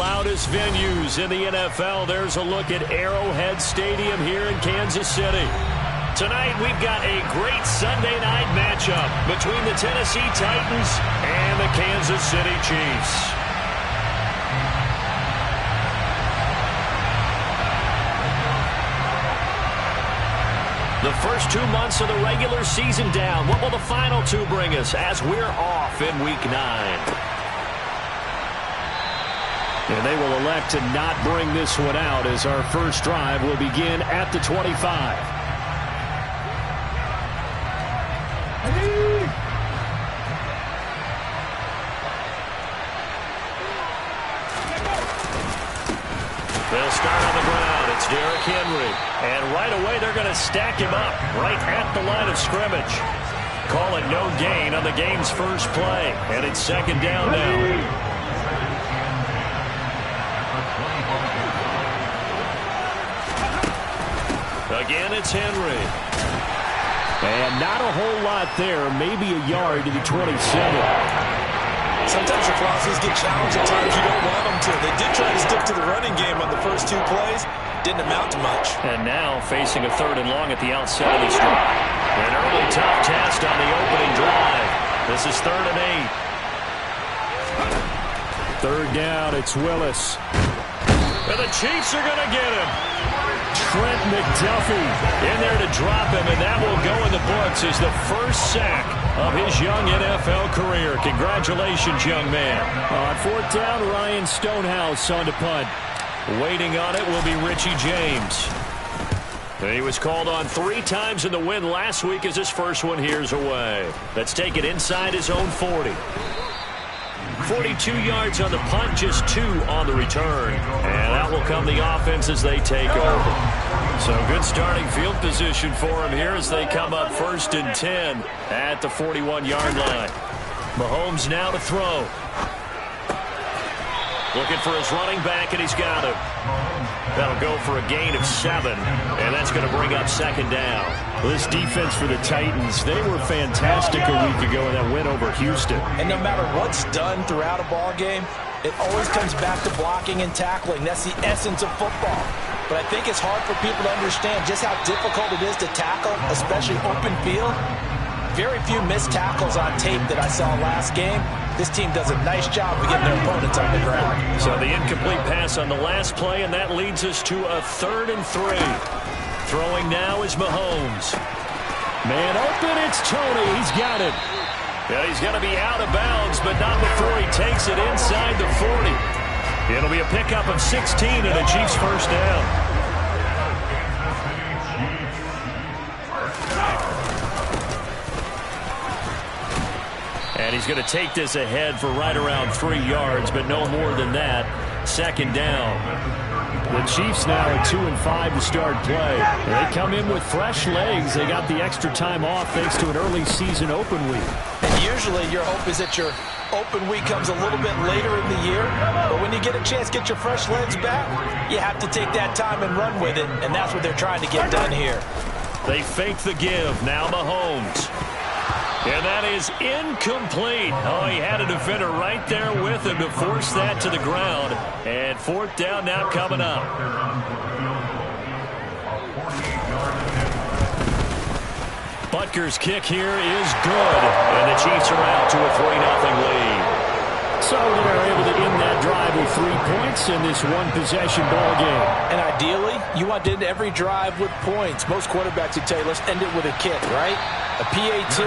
loudest venues in the NFL. There's a look at Arrowhead Stadium here in Kansas City. Tonight, we've got a great Sunday night matchup between the Tennessee Titans and the Kansas City Chiefs. The first 2 months of the regular season down. What will the final two bring us as we're off in Week 9? And they will elect to not bring this one out as our first drive will begin at the 25. They'll start on the ground. It's Derrick Henry. And right away, they're going to stack him up right at the line of scrimmage. Call it no gain on the game's first play. And it's second down now. Again, it's Henry. And not a whole lot there. Maybe a yard to the 27. Sometimes your philosophies get challenged at times you don't want them to. They did try to stick to the running game on the first 2 plays. Didn't amount to much. And now facing a 3rd and long at the outset of this drive. An early tough test on the opening drive. This is 3rd and 8. 3rd down, it's Willis. And the Chiefs are going to get him. Trent McDuffie in there to drop him, and that will go in the books as the first sack of his young NFL career. Congratulations, young man. On 4th down, Ryan Stonehouse on to punt. Waiting on it will be Richie James. He was called on 3 times in the win last week as his first one here's away. Let's take it inside his own 40. 42 yards on the punt, just 2 on the return. And out will come the offense as they take over. So good starting field position for him here as they come up 1st and 10 at the 41-yard line. Mahomes now to throw. Looking for his running back, and he's got him. That'll go for a gain of 7, and that's going to bring up 2nd down. This defense for the Titans, they were fantastic a week ago in that win over Houston. And no matter what's done throughout a ball game, it always comes back to blocking and tackling. That's the essence of football. But I think it's hard for people to understand just how difficult it is to tackle, especially open field. Very few missed tackles on tape that I saw last game. This team does a nice job of getting their opponents on the ground. So the incomplete pass on the last play, and that leads us to a 3rd and 3. Throwing now is Mahomes. Man open, it's Tony. He's got it. Yeah, he's going to be out of bounds, but not before he takes it inside the 40. It'll be a pickup of 16 and a Chiefs first down. And he's going to take this ahead for right around 3 yards, but no more than that. 2nd down. The Chiefs now at 2-5 to start play. They come in with fresh legs. They got the extra time off thanks to an early season open week. And usually your hope is that your open week comes a little bit later in the year. But when you get a chance to get your fresh legs back, you have to take that time and run with it. And that's what they're trying to get done here. They fake the give. Now Mahomes. And that is incomplete. Oh, he had a defender right there with him to force that to the ground. And 4th down now coming up. Butker's kick here is good. And the Chiefs are out to a 3-0 lead. So they're able to end that drive with 3 points in this one-possession ball game. And ideally, you want to end every drive with points. Most quarterbacks would tell you, let's end it with a kick, right? A PAT,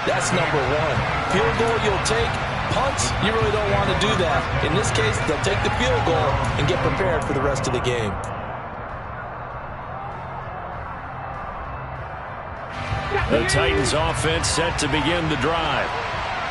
that's number 1. Field goal you'll take. Punts, you really don't want to do that. In this case, they'll take the field goal and get prepared for the rest of the game. The Titans offense set to begin the drive.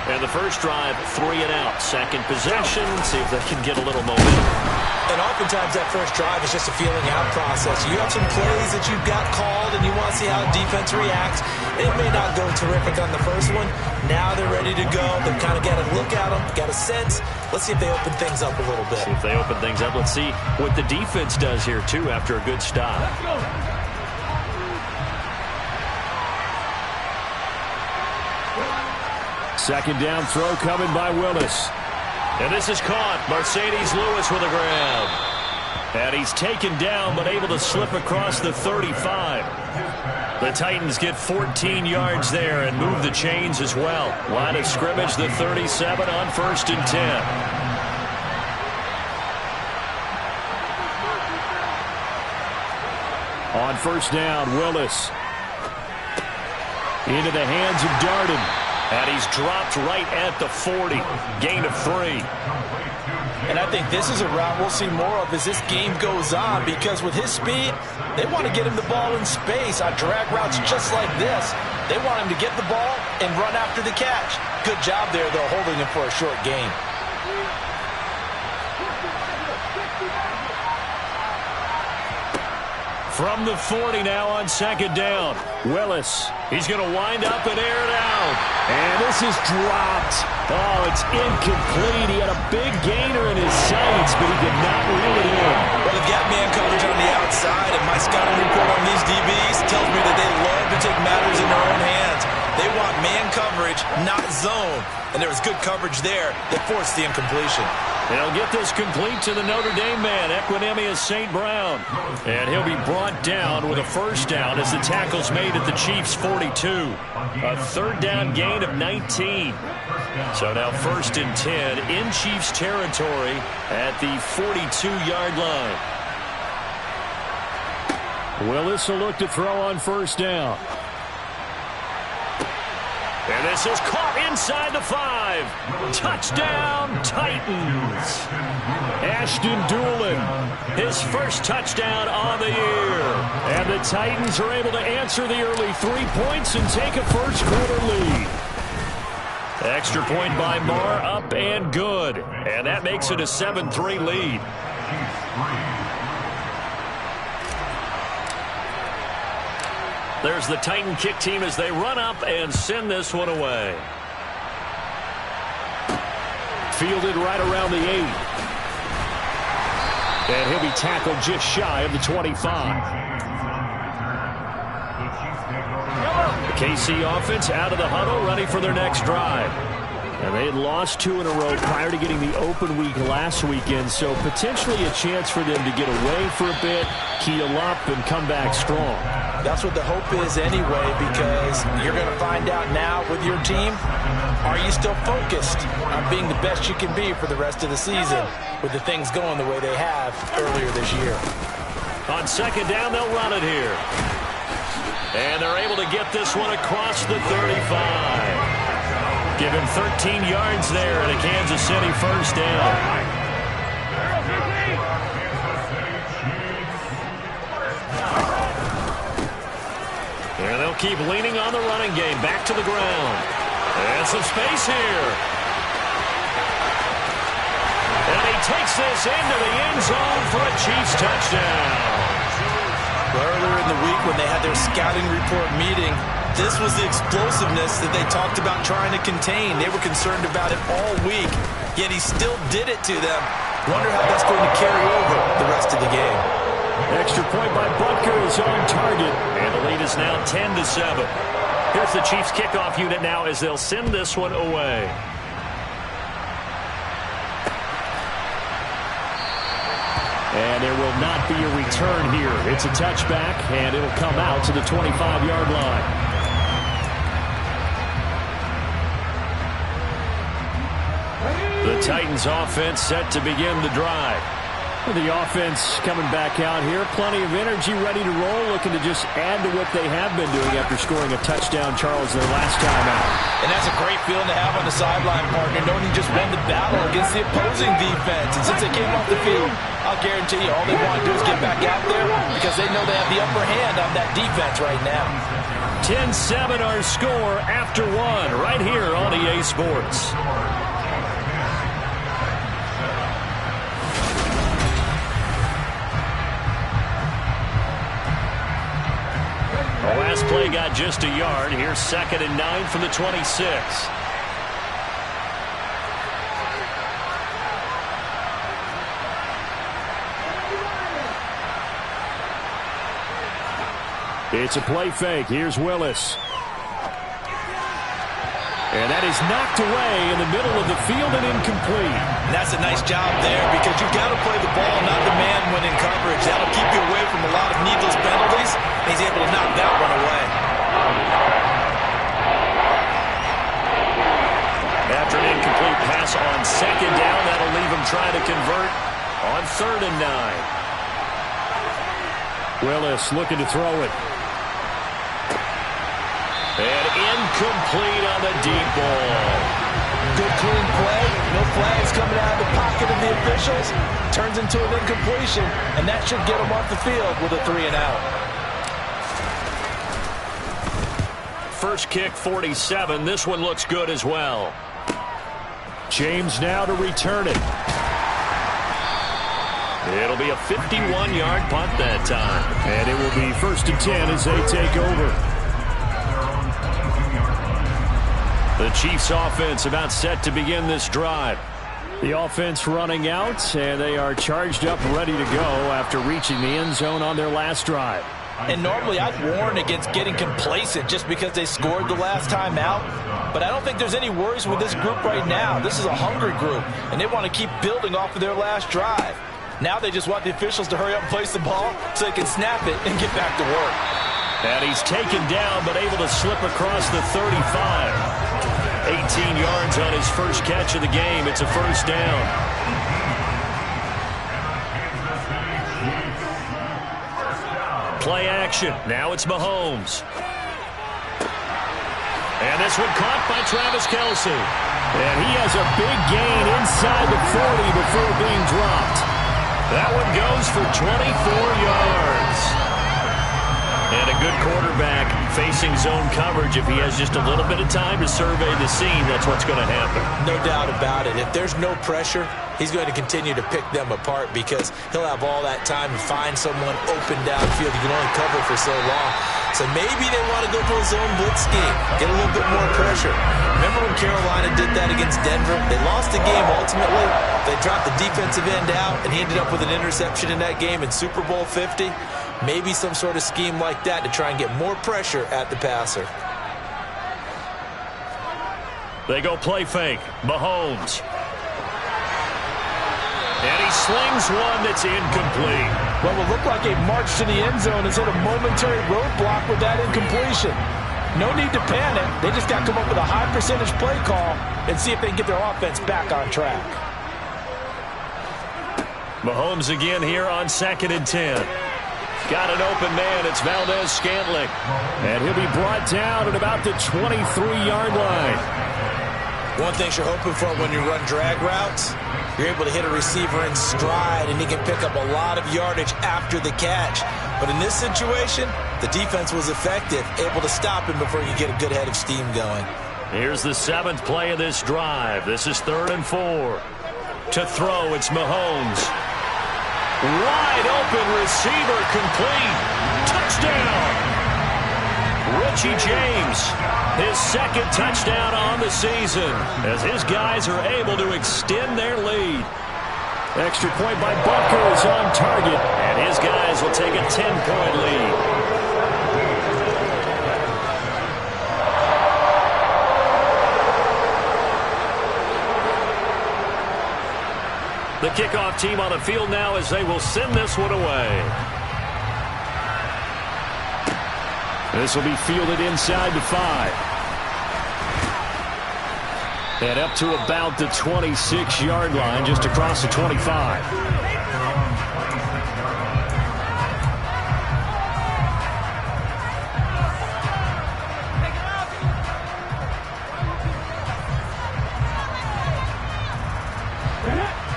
And the first drive, 3 and out. Second possession, see if they can get a little momentum. And oftentimes that first drive is just a feeling out process. You have some plays that you've got called and you want to see how the defense reacts. It may not go terrific on the first one. Now they're ready to go. They've kind of got a look at them, got a sense. Let's see if they open things up a little bit. See if they open things up. Let's see what the defense does here, too, after a good stop. Let's go. Second down throw coming by Willis. And this is caught. Mercedes Lewis with a grab. And he's taken down but able to slip across the 35. The Titans get 14 yards there and move the chains as well. Line of scrimmage, the 37 on 1st and 10. On 1st down, Willis. Into the hands of Darden. And he's dropped right at the 40. Gain of 3. And I think this is a route we'll see more of as this game goes on, because with his speed, they want to get him the ball in space on drag routes just like this. They want him to get the ball and run after the catch. Good job there, though, holding him for a short gain. From the 40 now on 2nd down. Willis. He's going to wind up and air it out. And this is dropped. Oh, it's incomplete. He had a big gainer in his sights, but he did not reel it in. Well, they've got man coverage on the outside, and my scouting report on these DBs tells me that they love to take matters in their own hands. They want man coverage, not zone. And there was good coverage there that forced the incompletion. They'll get this complete to the Notre Dame man, Equanimeous St. Brown. And he'll be brought down with a 1st down as the tackle's made at the Chiefs' 42. A 3rd down gain of 19. So now 1st and 10 in Chiefs territory at the 42-yard line. Willis will look to throw on 1st down. And this is caught inside the 5. Touchdown, Titans. Ashton Dulin, his 1st touchdown on the year. And the Titans are able to answer the early 3 points and take a 1st quarter lead. Extra point by Marr, up and good. And that makes it a 7-3 lead. There's the Titan kick team as they run up and send this one away. Fielded right around the 8. And he'll be tackled just shy of the 25. The KC offense out of the huddle, ready for their next drive. And they had lost 2 in a row prior to getting the open week last weekend, so potentially a chance for them to get away for a bit, keel up, and come back strong. That's what the hope is anyway, because you're going to find out now with your team, are you still focused on being the best you can be for the rest of the season with the things going the way they have earlier this year? On 2nd down, they'll run it here. And they're able to get this one across the 35. Give him 13 yards there and a Kansas City 1st down. And they'll keep leaning on the running game. Back to the ground. And some space here. And he takes this into the end zone for a Chiefs touchdown. Earlier in the week when they had their scouting report meeting, this was the explosiveness that they talked about trying to contain. They were concerned about it all week, yet he still did it to them. Wonder how that's going to carry over the rest of the game. Extra point by Butker is on target, and the lead is now 10-7. Here's the Chiefs kickoff unit now as they'll send this one away. And there will not be a return here. It's a touchback, and it'll come out to the 25-yard line. The Titans offense set to begin the drive. The offense coming back out here. Plenty of energy, ready to roll, looking to just add to what they have been doing after scoring a touchdown, Charles, their last time out. And that's a great feeling to have on the sideline, partner, knowing you just won the battle against the opposing defense. And since they came off the field, I'll guarantee you all they want to do is get back out there because they know they have the upper hand on that defense right now. 10-7 our score after 1 right here on EA Sports. The last play got just a yard. Here's 2nd and 9 from the 26. It's a play fake. Here's Willis. And that is knocked away in the middle of the field and incomplete. And that's a nice job there because you've got to play the ball, not the man when in coverage. That'll keep you away from a lot of needless penalties. And he's able to knock that one away. After an incomplete pass on second down, that'll leave him trying to convert on 3rd and 9. Willis looking to throw it. And incomplete on the deep ball. Good clean play. No flags coming out of the pocket of the officials. Turns into an incompletion, and that should get him off the field with a 3 and out. First kick, 47. This one looks good as well. James now to return it. It'll be a 51-yard punt that time. And it will be 1st and 10 as they take over. The Chiefs offense about set to begin this drive. The offense running out, and they are charged up ready to go after reaching the end zone on their last drive. And normally I'd warn against getting complacent just because they scored the last time out. But I don't think there's any worries with this group right now. This is a hungry group, and they want to keep building off of their last drive. Now they just want the officials to hurry up and place the ball so they can snap it and get back to work. And he's taken down but able to slip across the 35. 18 yards on his first catch of the game. It's a 1st down. Play action. Now it's Mahomes. And this one caught by Travis Kelce. And he has a big gain inside the 40 before being dropped. That one goes for 24 yards. And a good quarterback facing zone coverage. If he has just a little bit of time to survey the scene, that's what's going to happen. No doubt about it. If there's no pressure, he's going to continue to pick them apart because he'll have all that time to find someone open downfield. You can only cover for so long. So maybe they want to go to a zone blitz scheme, get a little bit more pressure. Remember when Carolina did that against Denver? They lost the game ultimately. They dropped the defensive end out, and he ended up with an interception in that game in Super Bowl 50. Maybe some sort of scheme like that to try and get more pressure at the passer. They go play fake. Mahomes. And he slings one that's incomplete. What will look like a march to the end zone is hit a momentary roadblock with that incompletion. No need to panic. They just got to come up with a high percentage play call and see if they can get their offense back on track. Mahomes again here on 2nd and 10. Got an open man. It's Valdez-Scantling. And he'll be brought down at about the 23-yard line. One thing you're hoping for when you run drag routes, you're able to hit a receiver in stride, and he can pick up a lot of yardage after the catch. But in this situation, the defense was effective, able to stop him before you get a good head of steam going. Here's the 7th play of this drive. This is 3rd and 4. To throw, it's Mahomes. Wide open receiver, complete. Touchdown. Richie James, his 2nd touchdown on the season as his guys are able to extend their lead. Extra point by Butker is on target, and his guys will take a 10-point lead. The kickoff team on the field now as they will send this one away. This will be fielded inside the 5. And up to about the 26-yard line, just across the 25.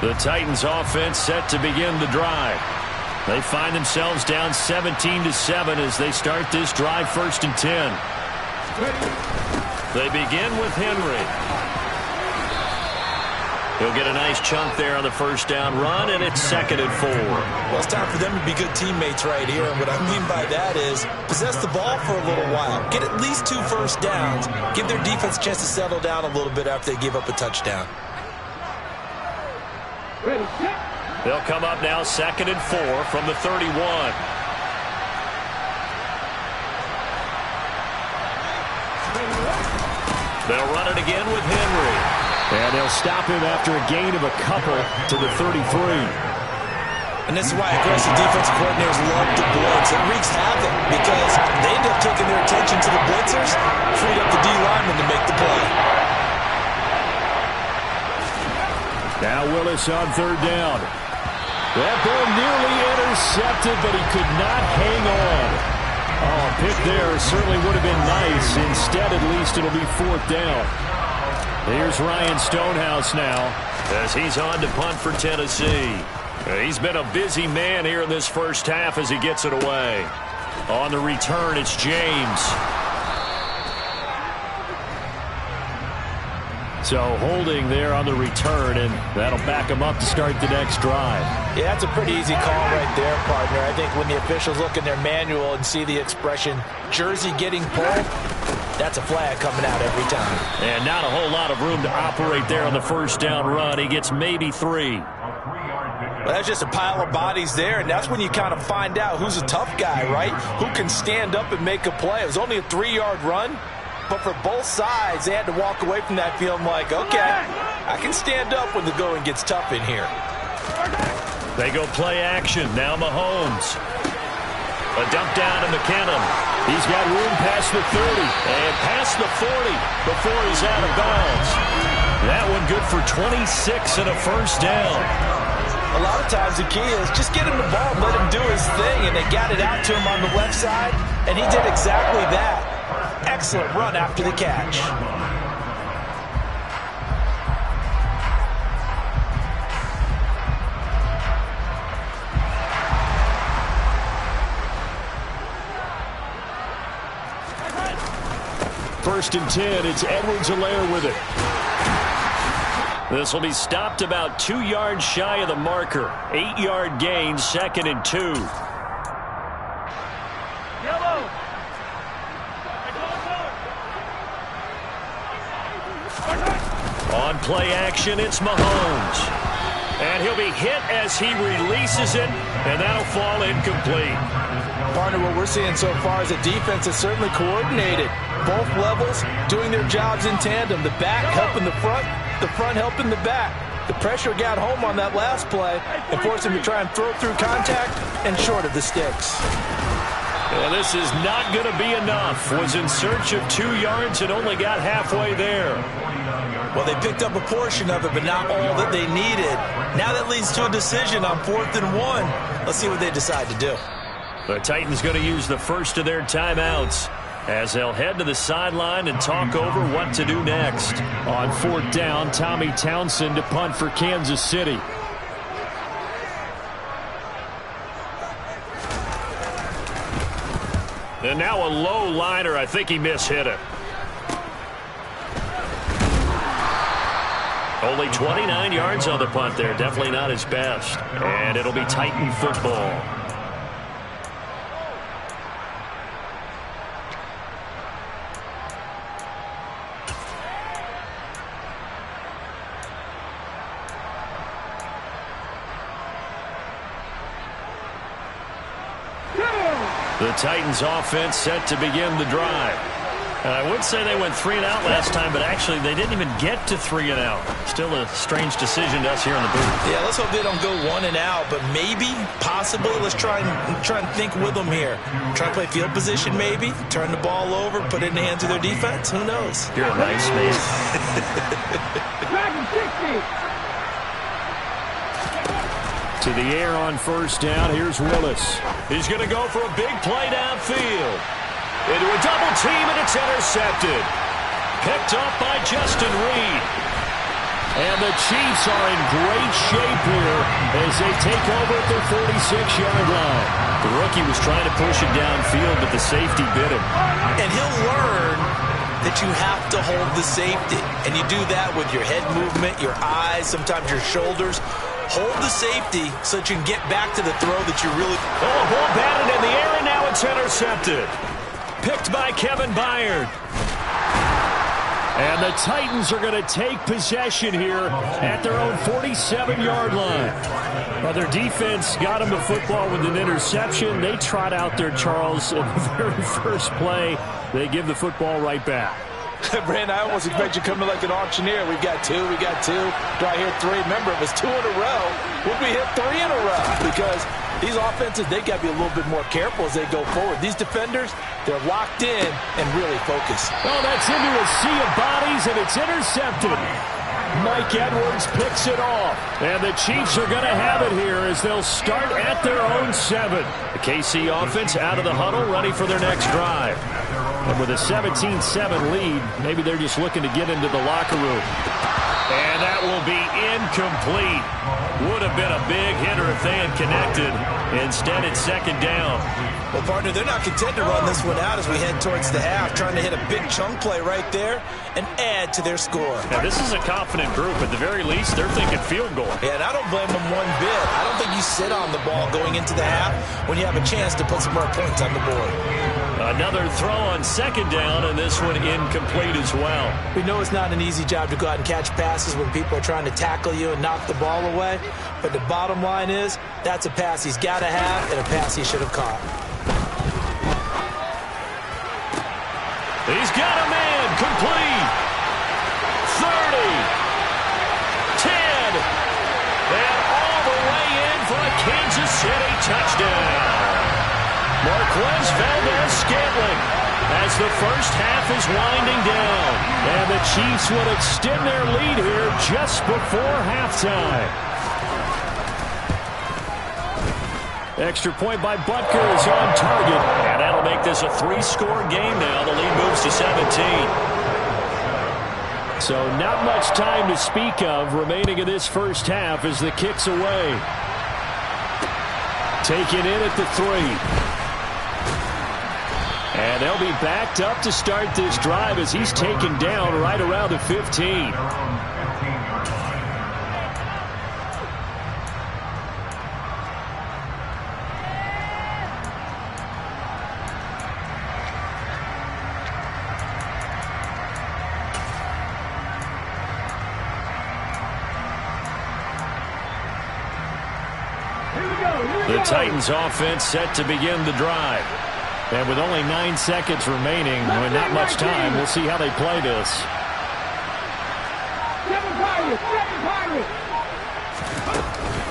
The Titans offense set to begin the drive. They find themselves down 17-7 as they start this drive 1st and 10. They begin with Henry. He'll get a nice chunk there on the 1st down run, and it's 2nd and 4. Well, it's time for them to be good teammates right here. And what I mean by that is possess the ball for a little while. Get at least 2 first downs. Give their defense a chance to settle down a little bit after they give up a touchdown. They'll come up now 2nd and 4 from the 31. They'll run it again with Henry. And they'll stop him after a gain of a couple to the 33. And this is why aggressive defensive coordinators love to blitz. It wreaks havoc because they end up taking their attention to the blitzers, freed up the D-lineman to make the play. Now Willis on third down. That ball nearly intercepted, but he could not hang on. Oh, a pick there certainly would have been nice. Instead, at least it'll be fourth down. Here's Ryan Stonehouse now as he's on to punt for Tennessee. He's been a busy man here in this first half as he gets it away. On the return, it's James. So holding there on the return, and that'll back him up to start the next drive. Yeah, that's a pretty easy call right there, partner. I think when the officials look in their manual and see the expression, jersey getting pulled, that's a flag coming out every time. And not a whole lot of room to operate there on the first down run. He gets maybe 3. Well, that's just a pile of bodies there, and that's when you kind of find out who's a tough guy, right? Who can stand up and make a play. It was only a 3-yard run, but for both sides, they had to walk away from that feeling like, okay, I can stand up when the going gets tough in here. They go play action. Now Mahomes. A dump down to McKinnon. He's got room past the 30 and past the 40 before he's out of bounds. That one good for 26 and a first down. A lot of times the key is just get him the ball, let him do his thing, and they got it out to him on the left side, and he did exactly that. Excellent run after the catch. First and 10, it's Edwards-Helaire with it. This will be stopped about 2 yards shy of the marker. 8-yard gain, 2nd and 2. On play action, it's Mahomes. And he'll be hit as he releases it, and that'll fall incomplete. Partner, what we're seeing so far is a defense that's certainly coordinated. Both levels doing their jobs in tandem. The back helping the front helping the back. The pressure got home on that last play and forced him to try and throw through contact and short of the sticks. And this is not going to be enough. Was in search of 2 yards and only got halfway there. Well, they picked up a portion of it, but not all that they needed. Now that leads to a decision on 4th and 1. Let's see what they decide to do. The Titans going to use the first of their timeouts as they'll head to the sideline and talk over what to do next. On 4th down, Tommy Townsend to punt for Kansas City. And now a low liner. I think he mishit it. Only 29 yards on the punt there. Definitely not his best. And it'll be Titan football. The Titans offense set to begin the drive. And I would say they went 3 and out last time, but actually they didn't even get to 3 and out. Still a strange decision to us here in the booth. Yeah, let's hope they don't go 1 and out, but maybe, possibly, let's try and think with them here. Try to play field position maybe, turn the ball over, put it in the hands of their defense. Who knows? You're a nice man. To the air on first down. Here's Willis. He's going to go for a big play downfield. Into a double team, and it's intercepted. Picked up by Justin Reed. And the Chiefs are in great shape here as they take over at their 46-yard line. The rookie was trying to push it downfield, but the safety bit him. And he'll learn that you have to hold the safety. And you do that with your head movement, your eyes, sometimes your shoulders. Hold the safety so that you can get back to the throw that you really... Oh, ball batted in the air, and now it's intercepted. Picked by Kevin Byard. And the Titans are going to take possession here at their own 47-yard line. Well, their defense got them the football with an interception. They trot out there, Charles, in the very first play. They give the football right back. Brandon, I almost expect you coming like an auctioneer. We got two. Do I hear three? Remember, it was 2 in a row. Would we hit 3 in a row? Because these offenses, they got to be a little bit more careful as they go forward. These defenders, they're locked in and really focused. Oh, that's into a sea of bodies, and it's intercepted. Mike Edwards picks it off. And the Chiefs are going to have it here as they'll start at their own 7. The KC offense out of the huddle, ready for their next drive. And with a 17-7 lead, maybe they're just looking to get into the locker room. And that will be incomplete. Would have been a big hitter if they had connected. Instead, it's second down. Well, partner, they're not content to run this one out as we head towards the half, trying to hit a big chunk play right there and add to their score. Now, this is a confident group. At the very least, they're thinking field goal. Yeah, and I don't blame them one bit. I don't think you sit on the ball going into the half when you have a chance to put some more points on the board. Another throw on second down, and this one incomplete as well. We know it's not an easy job to go out and catch passes when people are trying to tackle you and knock the ball away. But the bottom line is, that's a pass he's got to have and a pass he should have caught. He's got a man, complete. 30, 10, and all the way in for a Kansas City touchdown. Marquez Valdes-Scantling as the first half is winding down. And the Chiefs would extend their lead here just before halftime. Extra point by Butker is on target. And that'll make this a 3-score game now. The lead moves to 17. So not much time to speak of remaining in this first half as the kick's away. Taken in at the 3. And they'll be backed up to start this drive as he's taken down right around the 15. The Titans offense set to begin the drive. And with only 9 seconds remaining, with not much time, we'll see how they play this.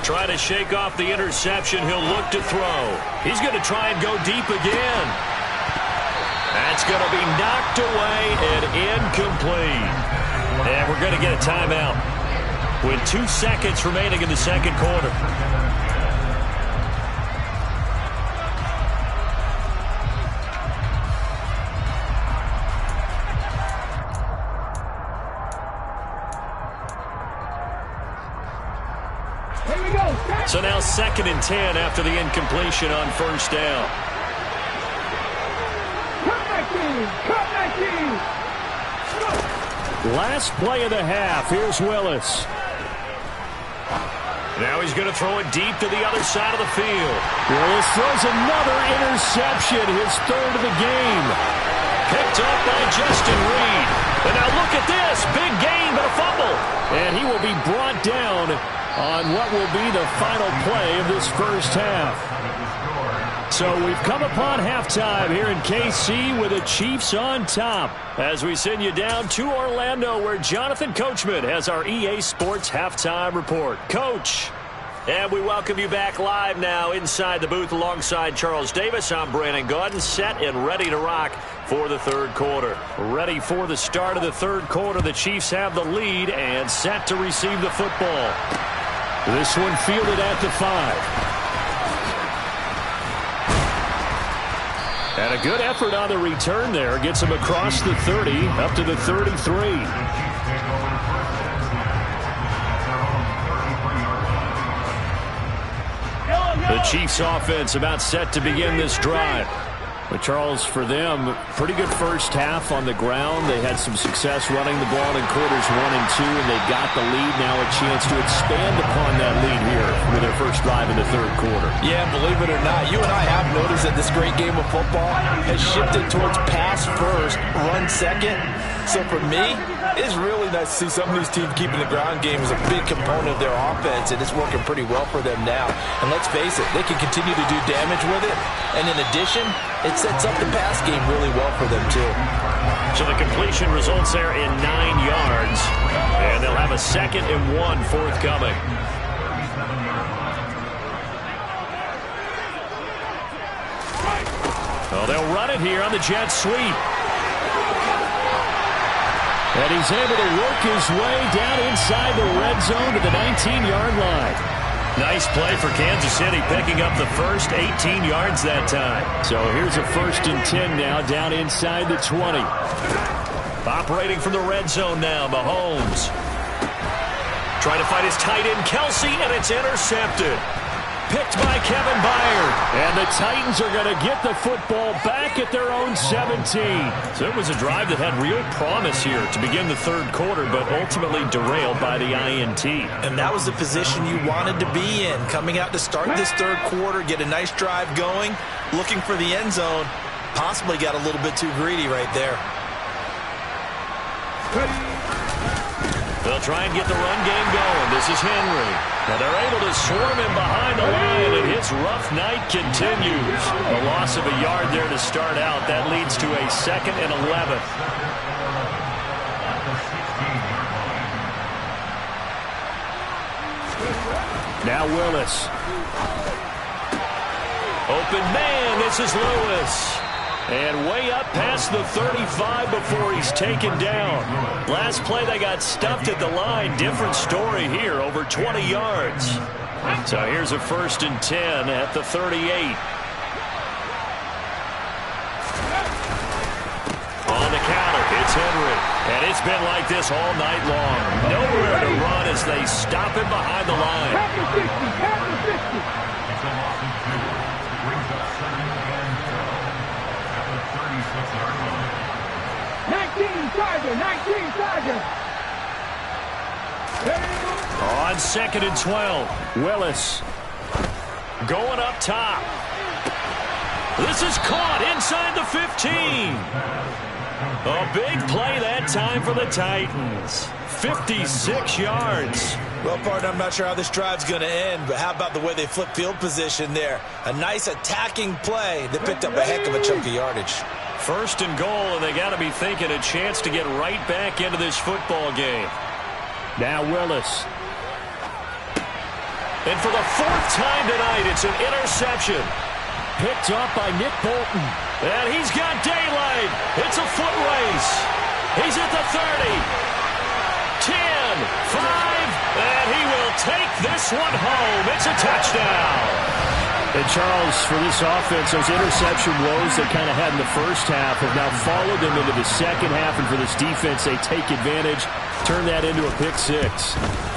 Try to shake off the interception. He'll look to throw. He's going to try and go deep again. That's going to be knocked away and incomplete. And we're going to get a timeout with 2 seconds remaining in the second quarter. So now 2nd and 10 after the incompletion on first down. Last play of the half. Here's Willis. Now he's going to throw it deep to the other side of the field. Willis throws another interception, his 3rd of the game. Picked up by Justin Reed. And now look at this. Big gain, but a fumble. And he will be brought down on what will be the final play of this first half. So we've come upon halftime here in KC with the Chiefs on top as we send you down to Orlando where Jonathan Coachman has our EA Sports halftime report. Coach. And we welcome you back live now inside the booth alongside Charles Davis. I'm Brandon Gaudin, set and ready to rock for the third quarter. Ready for the start of the third quarter. The Chiefs have the lead and set to receive the football. This one fielded at the 5. And a good effort on the return there. Gets him across the 30 up to the 33. The Chiefs offense about set to begin this drive. But Charles, for them, pretty good first half on the ground. They had some success running the ball in quarters 1 and 2, and they got the lead. Now a chance to expand upon that lead here with their first drive in the third quarter. Yeah, believe it or not, you and I have noticed that this great game of football has shifted towards pass first, run second. So for me, it's really nice to see some of these teams keeping the ground game as a big component of their offense, and it's working pretty well for them now. And let's face it, they can continue to do damage with it. And in addition, it sets up the pass game really well for them too. So the completion results there in 9 yards. And they'll have a 2nd and 1 forthcoming. Well, they'll run it here on the jet sweep. And he's able to work his way down inside the red zone to the 19-yard line. Nice play for Kansas City, picking up the first 18 yards that time. So here's a 1st and 10 now, down inside the 20. Operating from the red zone now, Mahomes. Trying to find his tight end, Kelsey, and it's intercepted. Picked by Kevin Byard. And the Titans are going to get the football back at their own 17. So it was a drive that had real promise here to begin the 3rd quarter, but ultimately derailed by the INT. And that was the position you wanted to be in. Coming out to start this 3rd quarter, get a nice drive going, looking for the end zone. Possibly got a little bit too greedy right there. They'll try and get the run game going. This is Henry. Now they're able to swarm him behind the line, and his rough night continues. A loss of a yard there to start out. That leads to a 2nd and 11. Now Willis. Open man. This is Lewis. And way up past the 35 before he's taken down. Last play, they got stuffed at the line. Different story here, over 20 yards. So here's a 1st and 10 at the 38. On the counter, it's Henry. And it's been like this all night long. Nowhere to run as they stop him behind the line. On 2nd and 12, Willis going up top. This is caught inside the 15. A big play that time for the Titans. 56 yards. Well, partner, I'm not sure how this drive's going to end, but how about the way they flip field position there? A nice attacking play that picked up a heck of a chunk of yardage. 1st and goal, and they got to be thinking a chance to get right back into this football game. Now Willis. And for the 4th time tonight, it's an interception. Picked up by Nick Bolton. And he's got daylight. It's a foot race. He's at the 30. 10, 5, and he will take this one home. It's a touchdown. And Charles, for this offense, those interception woes they kind of had in the first half have now followed them into the second half. And for this defense, they take advantage, turn that into a pick 6.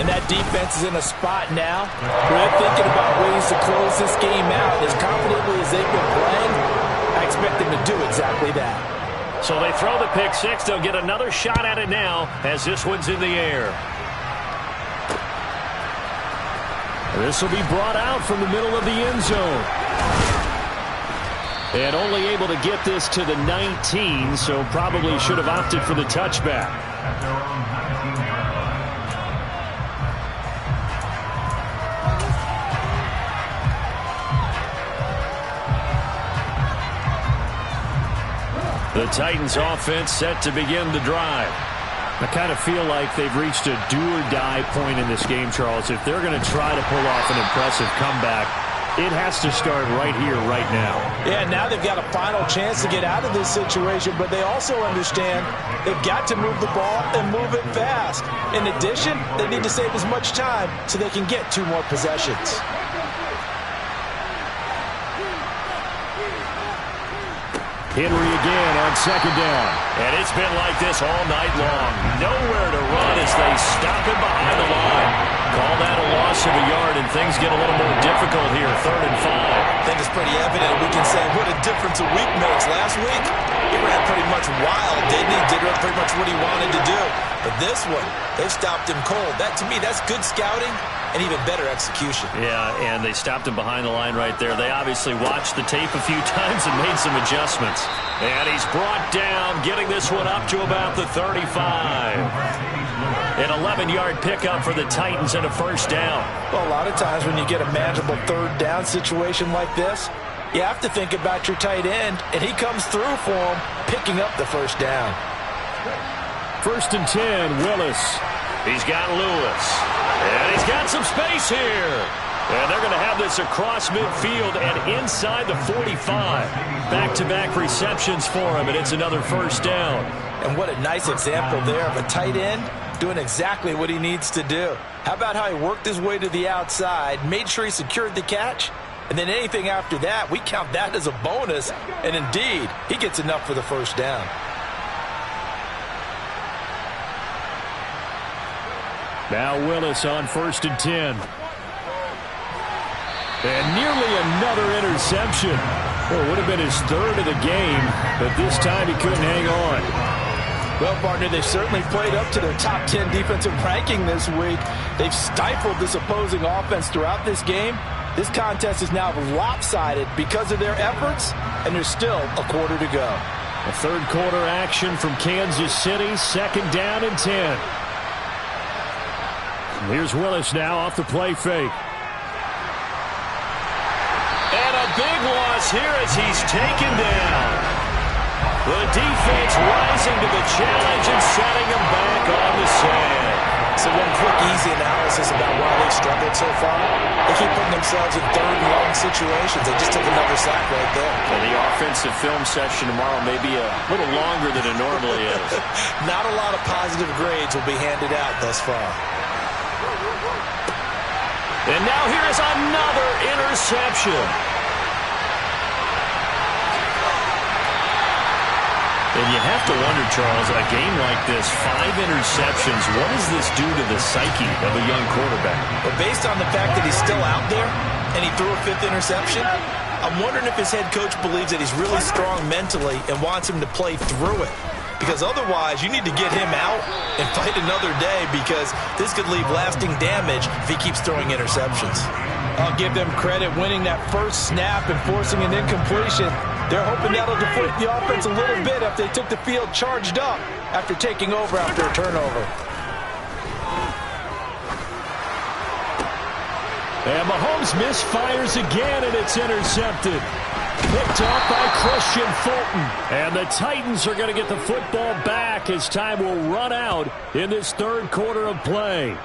And that defense is in a spot now where they're thinking about ways to close this game out. As confidently as they've been playing, I expect them to do exactly that. So they throw the pick 6. They'll get another shot at it now as this one's in the air. This will be brought out from the middle of the end zone. And only able to get this to the 19, so probably should have opted for the touchback. The Titans offense set to begin the drive. I kind of feel like they've reached a do-or-die point in this game, Charles. If they're going to try to pull off an impressive comeback, it has to start right here, right now. Yeah, now they've got a final chance to get out of this situation, but they also understand they've got to move the ball and move it fast. In addition, they need to save as much time so they can get 2 more possessions. Henry again on 2nd down. And it's been like this all night long. Nowhere to run as they stop him behind the line. Call that a loss of a yard, and things get a little more difficult here. 3rd and 5. I think it's pretty evident. We can say what a difference a week makes. Last week, he ran pretty much wild, didn't he? Did pretty much what he wanted to do. But this one, they've stopped him cold. That, to me, that's good scouting and even better execution. Yeah, and they stopped him behind the line right there. They obviously watched the tape a few times and made some adjustments. And he's brought down, getting this one up to about the 35. An 11-yard pickup for the Titans and a 1st down. Well, a lot of times when you get a manageable 3rd down situation like this, you have to think about your tight end, and he comes through for him, picking up the 1st down. First and 10, Willis. He's got Lewis. And he's got some space here. And they're going to have this across midfield and inside the 45. Back-to-back receptions for him, and it's another first down. And what a nice example there of a tight end doing exactly what he needs to do. How about how he worked his way to the outside, made sure he secured the catch, and then anything after that, we count that as a bonus. And indeed, he gets enough for the first down. Now Willis on first and 10. And nearly another interception. Well, it would have been his third of the game, but this time he couldn't hang on. Well, partner, they've certainly played up to their top 10 defensive ranking this week. They've stifled this opposing offense throughout this game. This contest is now lopsided because of their efforts, and there's still a quarter to go. A third quarter action from Kansas City, second down and 10. Here's Willis now off the play fake. And a big loss here as he's taken down. The defense rising to the challenge and setting him back on the sand. So one quick, easy analysis about why they've struggled so far. They keep putting themselves in third and long situations. They just took another sack right there. And the offensive film session tomorrow may be a little longer than it normally is. Not a lot of positive grades will be handed out thus far. And now here is another interception. And you have to wonder, Charles, in a game like this, 5 interceptions, what does this do to the psyche of a young quarterback? But based on the fact that he's still out there and he threw a 5th interception, I'm wondering if his head coach believes that he's really strong mentally and wants him to play through it. Because otherwise, you need to get him out and fight another day, because this could leave lasting damage if he keeps throwing interceptions. I'll give them credit winning that first snap and forcing an incompletion. They're hoping that'll deflate the offense a little bit if they took the field charged up after taking over after a turnover. And Mahomes misfires again, and it's intercepted. Picked off by Christian Fulton. And the Titans are going to get the football back as time will run out in this third quarter of play.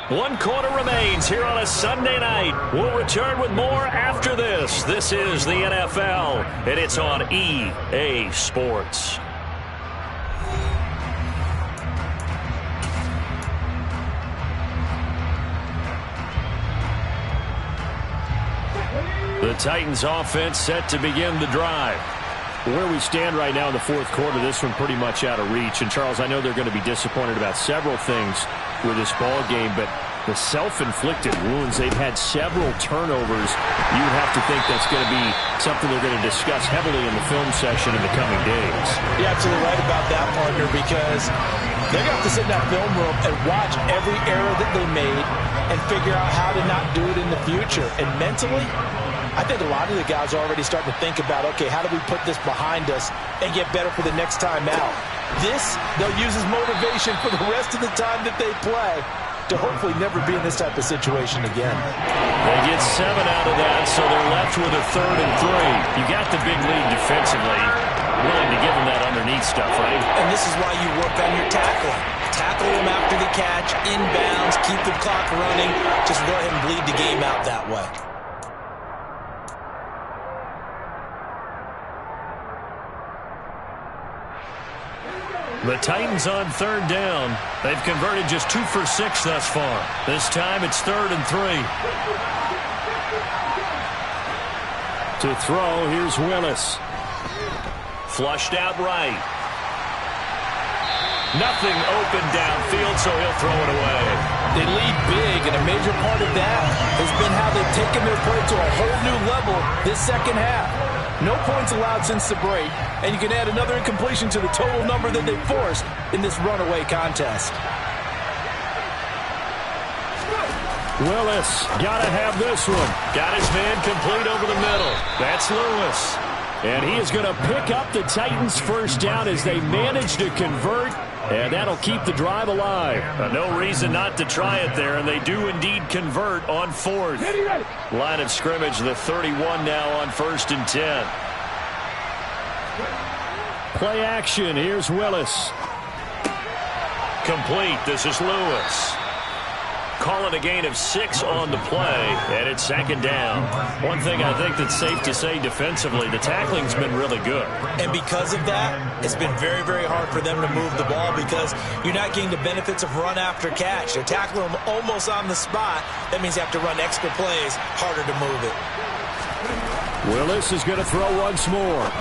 1 quarter remains here on a Sunday night. We'll return with more after this. This is the NFL, and it's on EA Sports. The Titans offense set to begin the drive. Where we stand right now in the fourth quarter, this one pretty much out of reach. And, Charles, I know they're going to be disappointed about several things with this ball game, but the self-inflicted wounds, they've had several turnovers. You have to think that's going to be something they're going to discuss heavily in the film session in the coming days. You're absolutely right about that, partner, because they're going to have to sit in that film room and watch every error that they made and figure out how to not do it in the future. And mentally, I think a lot of the guys are already starting to think about, okay, how do we put this behind us and get better for the next time out? This, they'll use as motivation for the rest of the time that they play to hopefully never be in this type of situation again. They get 7 out of that, so they're left with a 3rd and 3. You got the big lead defensively. Willing to give them that underneath stuff, right? And this is why you work on your tackling. Tackle them after the catch, inbounds, keep the clock running. Just go ahead and bleed the game out that way. The Titans on 3rd down. They've converted just 2 for 6 thus far. This time it's 3rd and 3. To throw, here's Willis. Flushed out right. Nothing open downfield, so he'll throw it away. They lead big, and a major part of that has been how they've taken their play to a whole new level this second half. No points allowed since the break, and you can add another incompletion to the total number that they forced in this runaway contest. Willis, gotta have this one. Got his man complete over the middle. That's Lewis. And he is going to pick up the Titans' first down as they manage to convert, and that'll keep the drive alive. No reason not to try it there, and they do indeed convert on 4th. Line of scrimmage, the 31 now on 1st and 10. Play action. Here's Willis. Complete. This is Lewis. Calling a gain of 6 on the play, and it's second down. One thing I think that's safe to say defensively, the tackling's been really good. And because of that, it's been very, very hard for them to move the ball because you're not getting the benefits of run after catch. They're tackling them almost on the spot. That means you have to run extra plays, harder to move it. Willis is going to throw once more.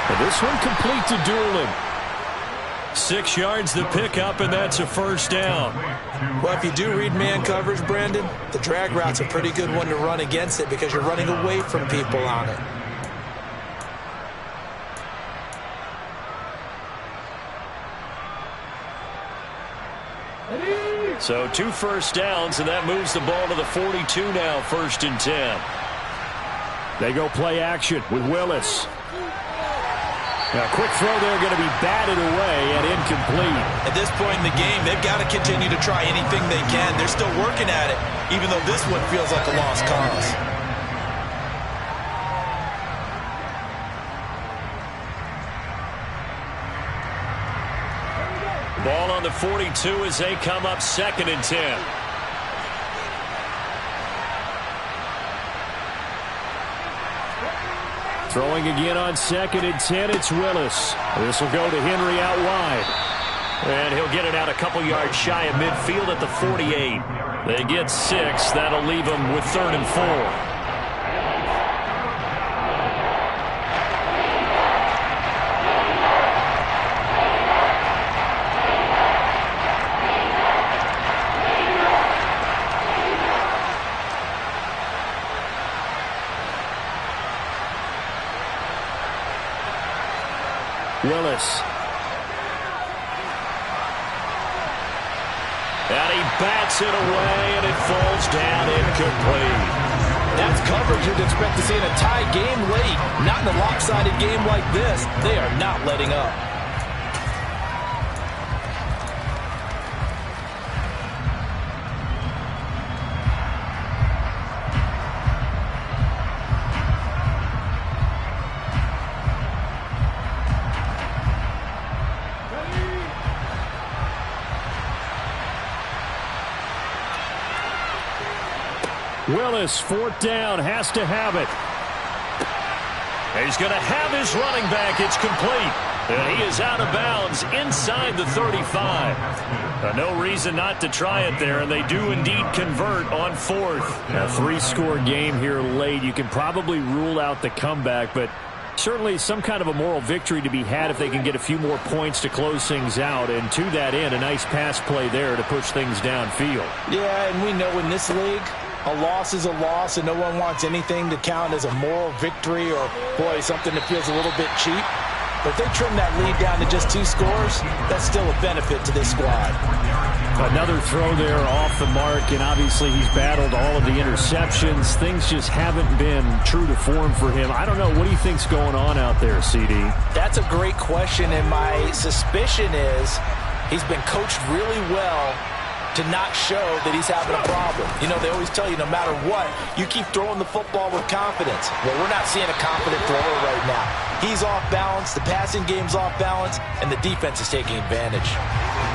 And this one complete to Dooling. 6 yards the pickup, and that's a first down. Well, if you do read man coverage, Brandon, the drag route's a pretty good one to run against it because you're running away from people on it. So 2 first downs, and that moves the ball to the 42 now, 1st and 10. They go play action with Willis. A quick throw there, going to be batted away and incomplete. At this point in the game, they've got to continue to try anything they can. They're still working at it, even though this one feels like a lost cause. Ball on the 42 as they come up 2nd and 10. Throwing again on 2nd and 10, it's Willis. This will go to Henry out wide. And he'll get it out a couple yards shy of midfield at the 48. They get 6. That'll leave them with 3rd and 4. Willis. And he bats it away, and it falls down incomplete. That's coverage you'd expect to see in a tie game late. Not in a lopsided game like this. They are not letting up. Willis, 4th down, has to have it. He's going to have his running back. It's complete. And he is out of bounds inside the 35. No reason not to try it there, and they do indeed convert on 4th. A 3-score game here late. You can probably rule out the comeback, but certainly some kind of a moral victory to be had if they can get a few more points to close things out. And to that end, a nice pass play there to push things downfield. Yeah, and we know in this league, a loss is a loss, and no one wants anything to count as a moral victory or, boy, something that feels a little bit cheap. But if they trim that lead down to just 2 scores, that's still a benefit to this squad. Another throw there off the mark, and obviously he's battled all of the interceptions. Things just haven't been true to form for him. I don't know. What do you think's going on out there, CD? That's a great question, and my suspicion is he's been coached really well to not show that he's having a problem. You know, they always tell you no matter what, you keep throwing the football with confidence. Well, we're not seeing a confident thrower right now. He's off balance, the passing game's off balance, and the defense is taking advantage.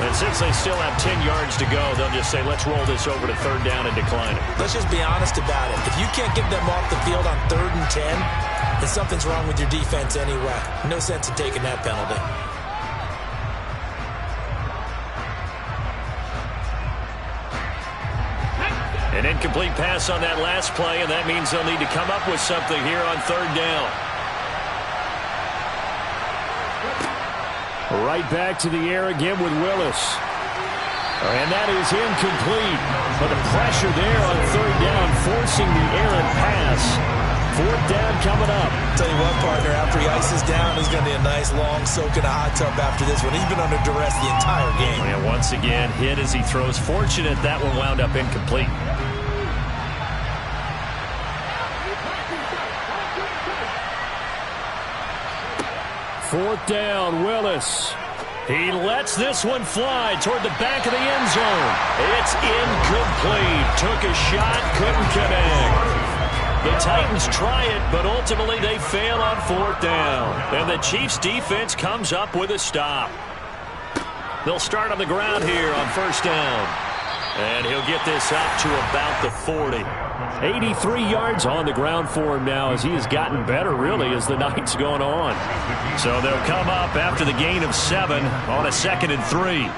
And since they still have 10 yards to go, they'll just say, let's roll this over to 3rd down and decline it. Let's just be honest about it. If you can't get them off the field on 3rd and 10, then something's wrong with your defense anyway. No sense in taking that penalty. An incomplete pass on that last play, and that means they'll need to come up with something here on 3rd down. Right back to the air again with Willis. And that is incomplete. But the pressure there on 3rd down, forcing the errant pass. 4th down coming up. Tell you what, partner, after he ices down, there's going to be a nice long soak in a hot tub after this one. He's been under duress the entire game. And once again, hit as he throws. Fortunate that one wound up incomplete. Fourth down, Willis. He lets this one fly toward the back of the end zone. It's incomplete. Took a shot, couldn't connect. The Titans try it, but ultimately they fail on 4th down. And the Chiefs defense comes up with a stop. They'll start on the ground here on 1st down. And he'll get this up to about the 40. 83 yards on the ground for him now as he has gotten better, really, as the night's gone on. So they'll come up after the gain of 7 on a 2nd and 3.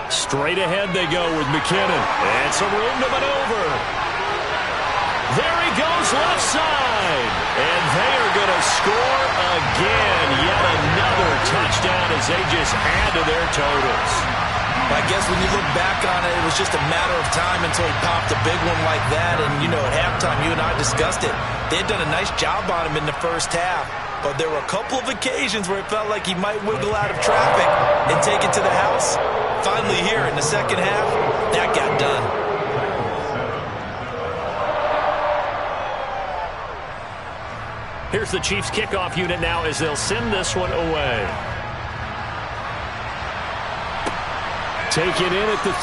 Straight ahead they go with McKinnon. And some room to maneuver. There he goes left side. And they are going to score again. Yet another touchdown as they just add to their totals. I guess when you look back on it, it was just a matter of time until he popped a big one like that. And, you know, at halftime, you and I discussed it. They had done a nice job on him in the first half. But there were a couple of occasions where it felt like he might wiggle out of traffic and take it to the house. Finally here in the second half, that got done. Here's the Chiefs kickoff unit now as they'll send this one away. Take it in at the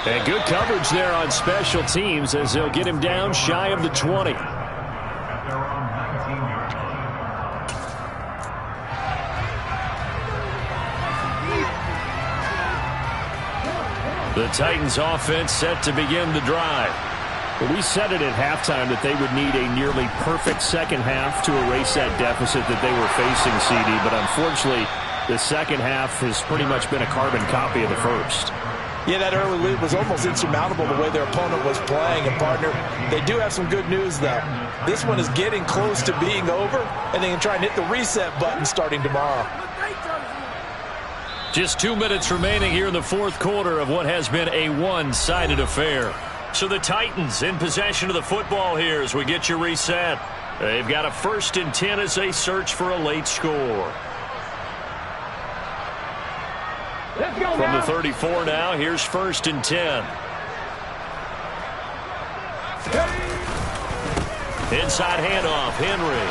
3. And good coverage there on special teams as they'll get him down shy of the 20. The Titans offense set to begin the drive. We said it at halftime that they would need a nearly perfect second half to erase that deficit that they were facing, CD, but unfortunately the second half has pretty much been a carbon copy of the first. Yeah, that early lead was almost insurmountable the way their opponent was playing. And, partner, they do have some good news, though. This one is getting close to being over, and they can try and hit the reset button starting tomorrow. Just 2 minutes remaining here in the 4th quarter of what has been a one-sided affair. So the Titans in possession of the football here as we get you reset. They've got a 1st and 10 as they search for a late score. From the 34 now, here's 1st and 10. Inside handoff, Henry.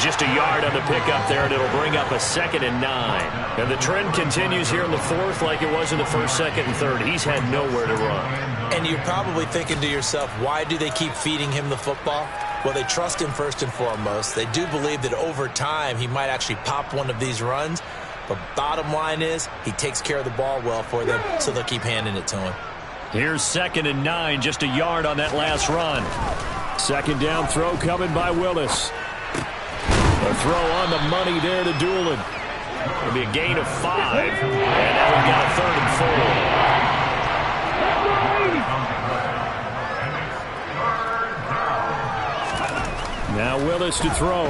Just a yard on the pickup there, and it'll bring up a 2nd and 9. And the trend continues here in the 4th like it was in the 1st, 2nd, and 3rd. He's had nowhere to run. And you're probably thinking to yourself, why do they keep feeding him the football? Well, they trust him first and foremost. They do believe that over time he might actually pop one of these runs. But bottom line is he takes care of the ball well for them, so they'll keep handing it to him. Here's 2nd and 9, just a yard on that last run. 2nd down throw coming by Willis. A throw on the money there to Doolin. It'll be a gain of 5. And now we've got a 3rd and 4. Now Willis to throw.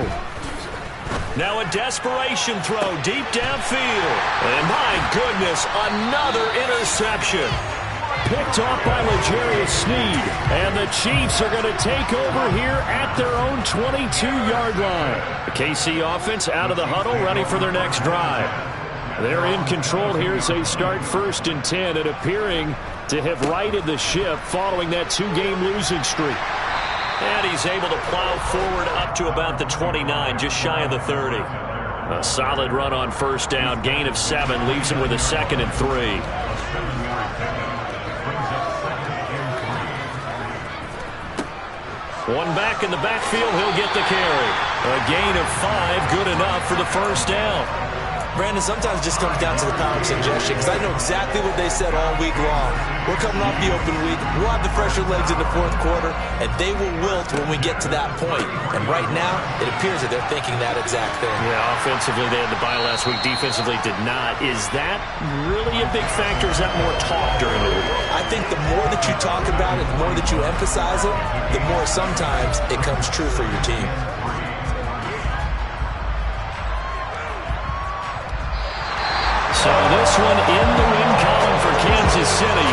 Now a desperation throw deep downfield. And my goodness, another interception. Picked off by L'Jarius Sneed. And the Chiefs are going to take over here at their own 22-yard line. The KC offense out of the huddle, ready for their next drive. They're in control here as they start 1st and 10 and appearing to have righted the ship following that 2-game losing streak. And he's able to plow forward up to about the 29, just shy of the 30. A solid run on 1st down, gain of 7, leaves him with a 2nd and 3. One back in the backfield, he'll get the carry. A gain of 5, good enough for the 1st down. Brandon, sometimes it just comes down to the power of suggestion, because I know exactly what they said all week long. We're coming off the open week. We'll have the fresher legs in the 4th quarter, and they will wilt when we get to that point. And right now, it appears that they're thinking that exact thing. Yeah, offensively, they had the bye last week. Defensively, did not. Is that really a big factor? Is that more talk during the week? I think the more that you talk about it, the more that you emphasize it, the more sometimes it comes true for your team. So this one in the win column for Kansas City.